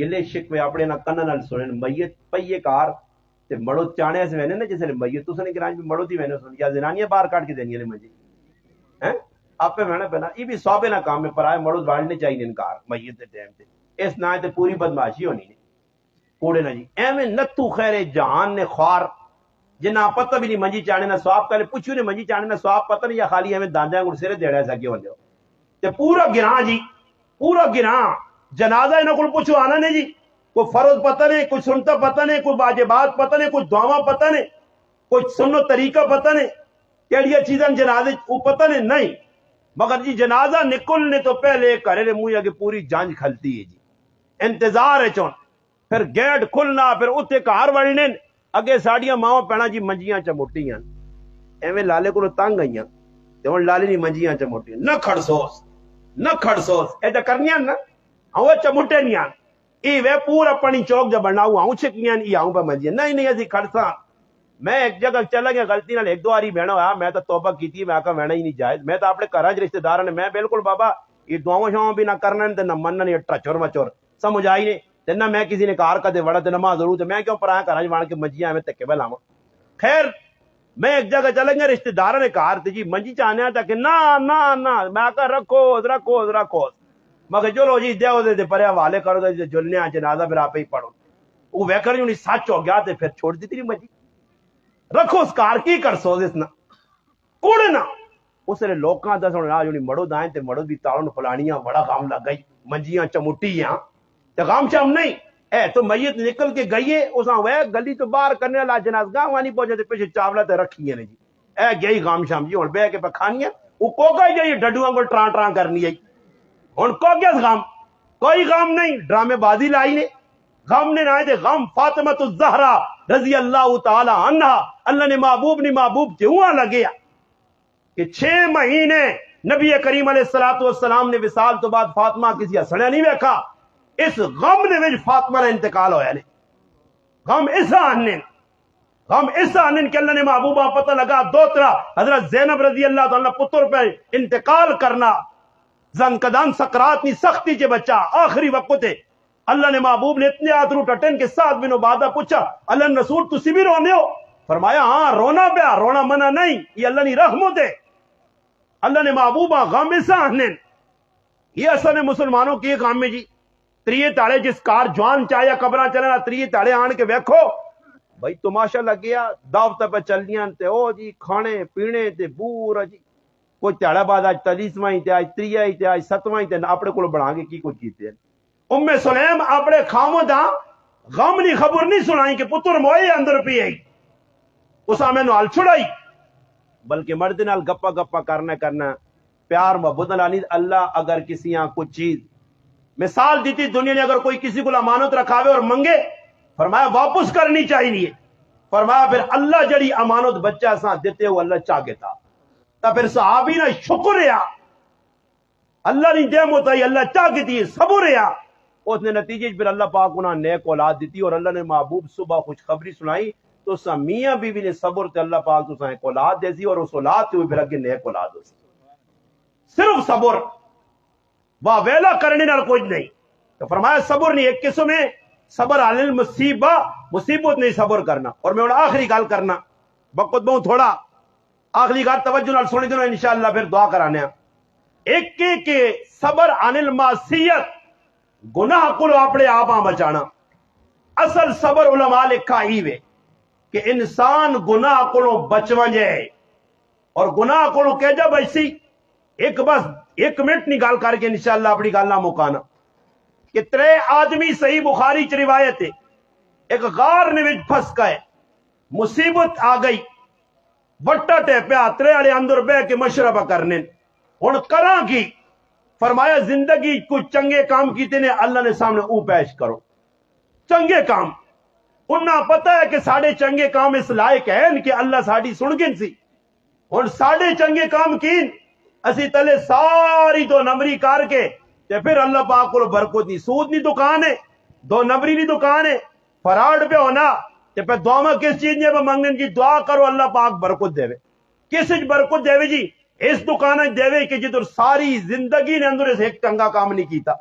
گلے شکوے اپنے نہ کن نال سنن میت پئیے کار تے مڑو چانے سے وینے نا جس نے میت تو سنے گراج بھی مڑو دی وینے سن یا زنانیاں باہر کاٹ کے دینی نے منجی ہیں آپ پہ وینا پہنا یہ بھی صحابے نہ کام میں پرائے مڑو والنے چاہیے انکار میت دے ٹائم تے اس نہ تے پوری بدماشی ہونی نے کوڑے نہ جی ایویں نتو خیر جہان نے خوار جنہ پتہ بھی نہیں منجی چانے نہ سواب کالے پوچھو نے منجی چانے نہ سواب پتہ نہیں یا خالی ایویں داندیاں گڑ سرے دیڑا سکے ہوندے ہو تے پورا گراں جی پورا گراں جنازہ انہاں کول پوچھو آنا نے جی کوئی فرض پتہ نہیں کوئی سنتا پتہ نہیں کوئی واجبات پتہ نہیں کوئی دعاواں پتہ نہیں کوئی سنو طریقہ پتہ نہیں کیڑیاں چیزاں جنازے وہ پتہ نہیں مگر جی جنازہ نکلنے تو پہلے کرے لے منہ اگے پوری جانچ کھلتی ہے جی انتظار ہے چون پھر گیٹ کھلنا پھر اتنے کار وڑنے اگے ساڑیاں ماں پینا جی منجیاں چموٹیاں ایویں لالے کو تنگ آئیاں تے ہن لالے نہیں منجیاں چموٹیاں نہ کھڑسوس ایڈا کرنیاں نا وہ چموٹے نہیں آن ای وے پورا پانی چوک جب بناؤ آؤں چھکیاں ای آؤں پہ منجیاں نہیں اسی کھڑساں میں ایک جگہ چلا گیا غلطی نال ایک دو باری بہنا ہوا میں تو توبہ کیتی میں آکا وینا ہی نہیں جائز میں تو اپنے گھر رشتہ دار نے میں بالکل بابا یہ دعاواں شاواں بھی نہ کرنا تے نہ مننا نہیں ٹچور مچور سمجھ آئی نہیں تے نہ میں کسی نے کار کدے وڑا تے نماز ضرور تے میں کیوں پرایا گھر وڑ کے منجیاں میں تکے بلاواں خیر میں ایک جگہ چلا گیا رشتہ دار نے کار تے جی منجی چاہنے تا کہ نہ میں آکا رکھو مگر چلو جی دیو دے پرے حوالے کرو تے جلنے جنازہ پھر آپ ہی پڑھو وہ ویکھر نہیں سچ ہو گیا تے پھر چھوڑ دی تیری منجی رکھو اس کار کی کر سو اس نا کوڑے نا اس نے لوکاں دا سن آ جڑی مڑو دائیں تے مڑو دی تاون فلانیاں بڑا غم لگ گئی منجیاں چمٹیاں تے غم شام نہیں اے تو میت نکل کے گئی ہے اساں وے گلی تو باہر کرنے والا جنازگاہ وانی پہنچے تے پیچھے چاولا تے رکھیاں نے جی اے گئی غم شام جی ہن بہ کے پکھانیاں او کوکا جی ڈڈواں کو ٹراں کرنی ہے ہن کو کیا غم کوئی غم نہیں ڈرامے بازی لائی نے غم نے نہ غم فاطمہ الزہرا رضی اللہ تعالی عنہا اللہ نے محبوب کیوں لگیا کہ 6 مہینے نبی کریم علیہ الصلوۃ والسلام نے وصال تو بعد فاطمہ کسی ہسڑیا نہیں ویکھا اس غم نے وچ فاطمہ کا انتقال ہویا نے غم اس آنن کہ اللہ نے محبوبہ پتہ لگا دوترا حضرت زینب رضی اللہ تعالی پتر پہ انتقال کرنا زنکدان سکرات نی سختی کے بچہ آخری وقت ہے اللہ نے محبوب نے اتنے آدرو ٹٹن کے ساتھ بن عبادہ پوچھا اللہ نے رسول تسی بھی رونے ہو فرمایا ہاں رونا پیا رونا منع نہیں یہ اللہ نے رحمت ہے اللہ نے محبوبہ غم ایسا آنن یہ اصل میں مسلمانوں کی غم میں جی تریے تاڑے جس کار جوان چاہیا قبران چلنا تریے تاڑے آن کے ویکھو بھائی تماشا لگ گیا دعوت پہ چلنیاں تے او جی کھانے پینے تے پورا جی کوئی تاڑا بعد آج 43واں تے آج 3 تے آج 7واں تے اپنے کو بنا کے کی کچھ کیتے ہیں سلیم اپنے خامو دا غم نہیں خبر نہیں سنائی کہ پتر موئے اندر پی آئی اس میں نال چھڑائی بلکہ مرد نال گپا کرنا پیار محبت نال اللہ اگر کسی کچھ چیز مثال دیتی دنیا نے اگر کوئی کسی کو امانت رکھاوے اور منگے فرمایا واپس کرنی چاہیے فرمایا پھر اللہ جڑی امانت بچہ سا دیتے ہو اللہ چاہ گے تا پھر صحابی نہ شکر یا اللہ نہیں دے متائی اللہ چاہ گی تھی صبر یا اس نے نتیجے پھر اللہ پاک انہاں نیک اولاد دیتی اور اللہ نے محبوب صبح خوشخبری سنائی تو سا میاں بیوی نے صبر تے اللہ پاک تو ایک اولاد دے سی اور اس اولاد تے پھر اگے نیک اولاد ہو سی صرف صبر واہ ویلا کرنے نال کچھ نہیں تو فرمایا صبر نہیں ایک قسم ہے صبر علی المصیبہ مصیبت نہیں صبر کرنا اور میں آخری گل کرنا وقت بہت تھوڑا آخری گل توجہ نال سن دینا انشاءاللہ پھر دعا کرانے ایک کہ صبر عن المعصیت گناہ کو اپنے آپ بچانا اصل صبر علماء لکھا ہی وے کہ انسان گناہ کو بچو جائے اور گناہ کو کہ جب ایسی بس 1 منٹ نہیں گال کر کے انشاءاللہ اپنی گل نہ مکانا کہ 3 آدمی صحیح بخاری چ روایت ہے ایک غار نے وچ پھس گئے مصیبت آ گئی وٹا ٹے پیا 3 والے اندر بہ کے مشربہ کرنے ہن کراں کی فرمایا زندگی کچھ چنگے کام کیتے نے اللہ نے سامنے او پیش کرو چنگے کام انہاں پتہ ہے کہ ساڑے چنگے کام اس لائق ہیں کہ اللہ ساڑی سن گن سی ہن ساڑے چنگے کام کین اسی تلے ساری 2 نمبری کر کے تے پھر اللہ پاک کو برکت نہیں سود نہیں دکان ہے 2 نمبری نہیں دکان ہے فراڈ پہ ہونا تے پھر دعا کس چیز نے منگن کی دعا کرو اللہ پاک برکت دے کس برکت دے جی اس دکان دے کہ جدھر ساری زندگی نے اندر ایک چنگا کام نہیں کیتا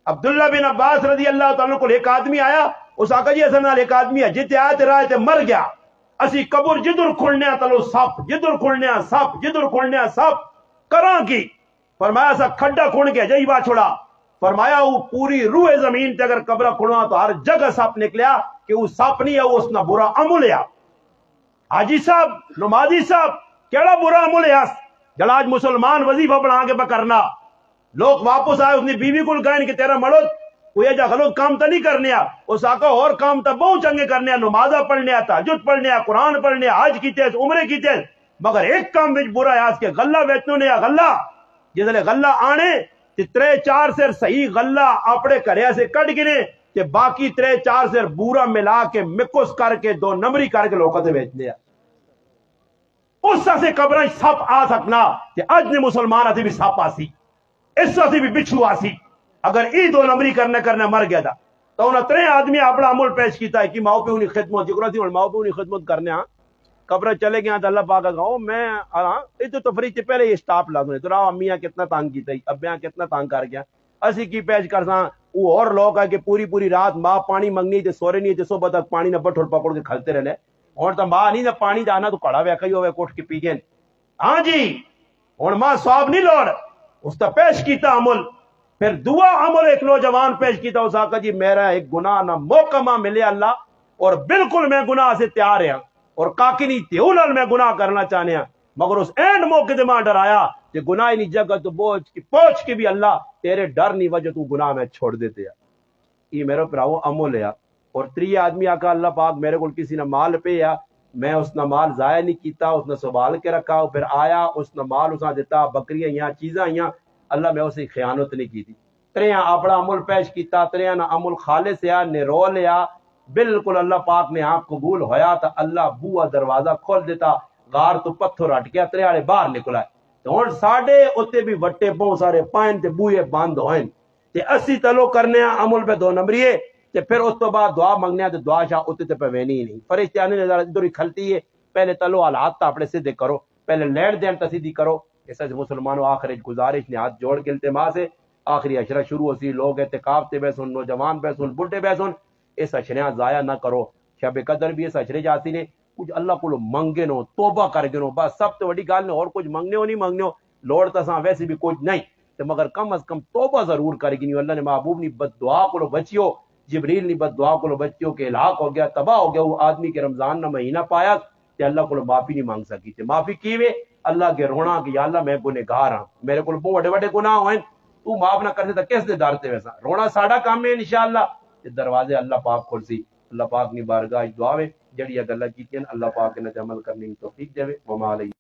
عبداللہ بن عباس رضی اللہ تعالیٰ کو ایک آدمی آیا، اس آقا جی اصل نال ایک آدمی ہے جتے آئے تے راہ تے مر گیا، اسی قبر جدر کھلنے تلو سپ، جدر کھلنے سپ، جدر کھلنے سپ کراں کی؟ فرمایا سا کھڈا کھن کے جئی با چھوڑا، فرمایا وہ پوری روح زمین تے اگر قبرہ کھلوا تو ہر جگہ سپ نکلیا کہ وہ سپ نہیں ہے، وہ اس نہ برا عمل ہے۔ حاجی صاحب، نمازی صاحب، کیڑا برا عمل ہے؟ جڑا آج مسلمان وظیفہ بنا کے پکرنا، لوگ واپس آئے اپنی بیوی کو کہیں کہ تیرا مرد کوئی ایجا غلط کام تا نہیں کرنے آ، اس آقا اور کام تا بہت چنگے کرنے آ، نمازہ پڑھنے آ، تہجد پڑھنے آ، قرآن پڑھنے آ، حج کیتے عمرے کیتے، مگر ایک کام وچ برا ہے اس کے غلہ بیچنو نے غلہ جس لئے غلہ آنے تے 3-4 سیر صحیح غلہ اپنے کریا سے کٹ گنے تے باقی 3-4 سیر بورا ملا کے مکس کر کے 2 نمبری کر کے لوگوں سے بیچ دیا۔ اس سے قبرہ سپ آ سکنا تے اج نے مسلمان آتی بھی سپ آسی، اس سے بھی بچھو آسی، اگر ای 2 نمبری کرنے مر گیا تھا تو انہوں 3 آدمی اپنا عمل پیش کیتا ہے کہ ماؤ پہ انہیں خدمت جکرہ تھی اور ماؤ پہ انہیں خدمت کرنے ہاں قبرہ چلے گیا تو اللہ پاک کہا میں یہ تو تفریح سے پہلے یہ سٹاپ لا دوں تو راہ امیاں کتنا تانگ کیتا ہے، ابیاں کتنا تانگ کر گیا، اسی کی پیش کر ساں وہ اور لوگ ہے کہ پوری رات ماں پانی منگنی تے سورے نہیں تے صبح تک پانی نہ بٹھول پکڑ کے کھلتے رہنے، اور تو ماں نہیں نہ پانی جانا تو کڑا ویکھا ہی ہوئے کوٹ کے پی گئے، ہاں جی اور ماں سواب نہیں لوڑ اس تا پیش کیتا عمل۔ پھر دعا عمل ایک نوجوان پیش کیتا اس آقا جی میرا ایک گناہ نہ موقع ماں ملے اللہ اور بالکل میں گناہ سے تیار ہاں اور کاکی نہیں تیولال میں گناہ کرنا چاہنے ہاں، مگر اس اینڈ موقع دے ماں ڈرایا کہ گناہ نہیں جگہ تو بوجھ کی پوچھ کے بھی اللہ تیرے ڈر نہیں وجہ تو گناہ میں چھوڑ دیتے ہیں۔ یہ میرے پراؤ عمل ہے۔ اور 3 آدمی آقا اللہ پاک میرے کو کسی نے مال پہ یا میں اس نے مال ضائع نہیں کیتا، اس نے سنبھال کے رکھا، پھر آیا اس نے مال اسا دیتا، بکریاں یہاں چیزاں یہاں، اللہ میں اسے خیانت نہیں کی تھی۔ 3 اپنا عمل پیش کیتا، 3 نہ عمل خالص یا نرول یا بالکل اللہ پاک نے آپ قبول ہویا تا اللہ بوا دروازہ کھول دیتا، غار تو پتھر ہٹ گیا، 3 والے باہر نکلا ہے تو ہن ساڈے اوتے بھی وٹے بہت سارے پائن تے بوئے بند ہوئے تے اسی تلو کرنے عمل پہ 2 نمبریے تے پھر اس تو بعد دعا منگنے تے دعا شاہ اوتے تے پوینی نہیں، فرشتے نے ادھر ہی کھلتی ہے، پہلے تلو حالات اپنے سیدھے کرو، پہلے لین دین تا سیدھی کرو۔ اس سے مسلمانوں آخر گزارش نے ہاتھ جوڑ کے التماس ہے، آخری اشرہ شروع ہوسی، لوگ اعتکاف تے بیسن، نوجوان بیسن، بڈھے بیسن، اس اشریاں ضائع نہ کرو۔ شب قدر بھی اس اشرے جاتی نے کچھ اللہ کو منگے نو، توبہ کر گنو، بس سب تو بڑی گل نے اور کچھ منگنے ہو نہیں منگنے ہو، لوڑ تساں ویسے بھی کچھ نہیں تو مگر کم از کم توبہ ضرور کر گنی۔ اللہ نے محبوب نہیں بد دعا کو بچیو، جبریل نہیں بد دعا کو بچیو کہ ہلاک ہو گیا، تباہ ہو گیا وہ آدمی کے رمضان نہ مہینہ پایا تے اللہ کو معافی نہیں مانگ سکی تے معافی کیوے اللہ کے رونا کہ یا اللہ میں گنہگار ہاں، میرے کو بہت بڑے گناہ ہوئے، تو معاف نہ کر دے کس دے دار تے ویسا رونا ساڈا کام ہے انشاءاللہ تے دروازے اللہ پاک کھول سی۔ اللہ پاک نے بارگاہ دعا ہے جڑی گلاں کیتیاں اللہ پاک نے عمل کرنے کی توفیق دے۔ وما علیہ